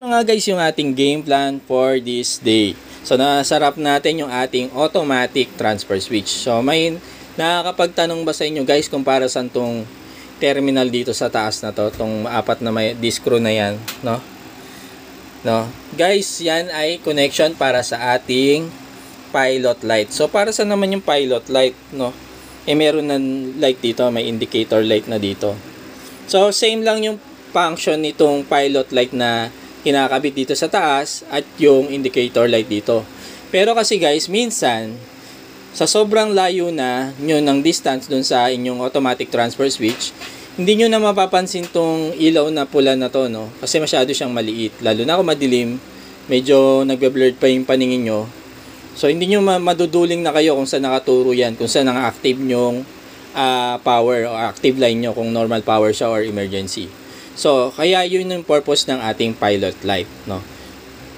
Nga guys yung ating game plan for this day. So nasarap natin yung ating automatic transfer switch. So may nakakapagtanong ba sa inyo guys kung para saan tong terminal dito sa taas na to, tong apat na may discro na yan, no? Guys, yan ay connection para sa ating pilot light. So para saan naman yung pilot light, no? Meron ng light dito, may indicator light na dito. So same lang yung function nitong pilot light na kinakabit dito sa taas at yung indicator light dito. Pero kasi guys, minsan sa sobrang layo na nyo ng distance dun sa inyong automatic transfer switch, hindi nyo na mapapansin tong ilaw na pula na to, no? Kasi masyado siyang maliit. Lalo na kung madilim, medyo nagbe-blurred pa yung paningin nyo. So hindi nyo maduduling na kayo kung saan nakaturo yan, kung saan naka-active nyong power o active line nyo, kung normal power siya or emergency. So, kaya yun yung purpose ng ating pilot light, no?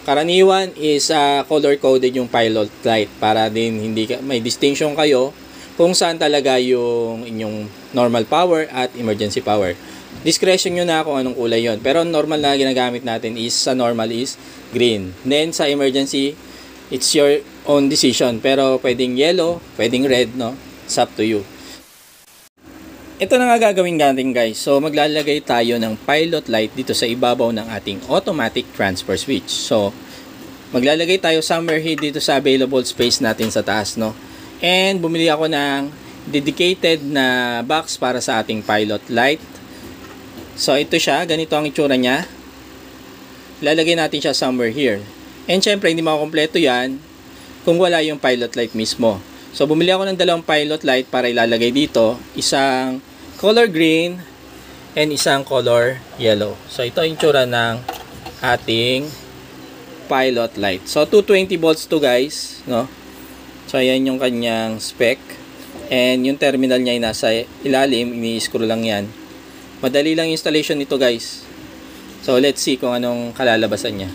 Karaniwan is color-coded yung pilot light para din may distinction kayo kung saan talaga yung inyong normal power at emergency power. Discretion nyo na kung anong kulay yon. Pero normal na ginagamit natin is sa normal is green. Then sa emergency, it's your own decision. Pero pwedeng yellow, pwedeng red, no? It's up to you. Ito na nga gagawin natin guys. So maglalagay tayo ng pilot light dito sa ibabaw ng ating automatic transfer switch. So maglalagay tayo somewhere here dito sa available space natin sa taas, no? And bumili ako ng dedicated na box para sa ating pilot light. So ito siya, ganito ang itsura niya. Lalagay natin siya somewhere here. And syempre hindi makukumpleto yan kung wala yung pilot light mismo. So bumili ako ng dalawang pilot light para ilalagay dito, isang color green and isang color yellow. So ito ang itsura ng ating pilot light. So 220 volts to guys, no? So ayan yung kanyang spec. And yung terminal niya ay nasa ilalim, ini-screw lang yan. Madali lang installation nito guys. So let's see kung anong kalalabasan niya.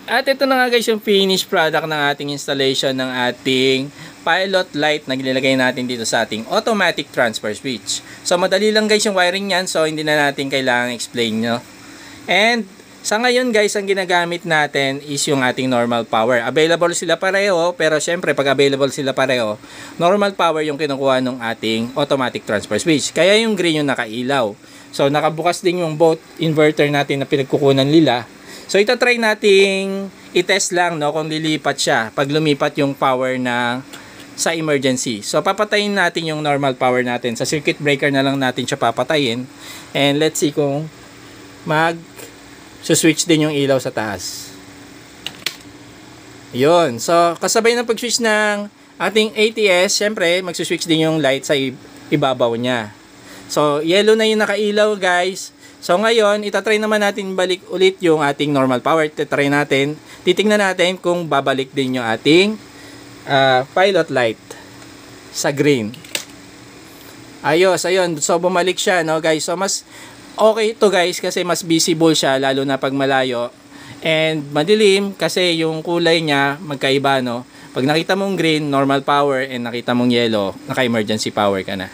At ito na nga guys yung finished product ng ating installation ng ating pilot light na nilalagay natin dito sa ating automatic transfer switch. So madali lang guys yung wiring niyan, so hindi na natin kailangan explain, no? And sa ngayon guys, ang ginagamit natin is yung ating normal power. Available sila pareho, pero syempre pag available sila pareho, normal power yung kinukuha ng ating automatic transfer switch. Kaya yung green yung nakailaw. So nakabukas din yung both inverter natin na pinagkukunan nila. So itatry nating i-test lang, no, kung lilipat siya pag lumipat yung power na sa emergency. So papatayin natin yung normal power natin. Sa circuit breaker na lang natin siya papatayin. And let's see kung switch din yung ilaw sa taas. Yun. So kasabay ng pag-switch ng ating ATS, syempre magsuswitch din yung light sa ibabaw niya. So yellow na yung nakailaw guys. So ngayon, itatry naman natin balik ulit yung ating normal power. Itatry natin, titingnan natin kung babalik din yung ating pilot light sa green. Ayos, ayun. So bumalik siya, no guys. So mas okay ito guys kasi mas visible siya lalo na pag malayo. And madilim kasi yung kulay niya magkaiba, no. Pag nakita mong green, normal power, and nakita mong yellow, naka-emergency power ka na.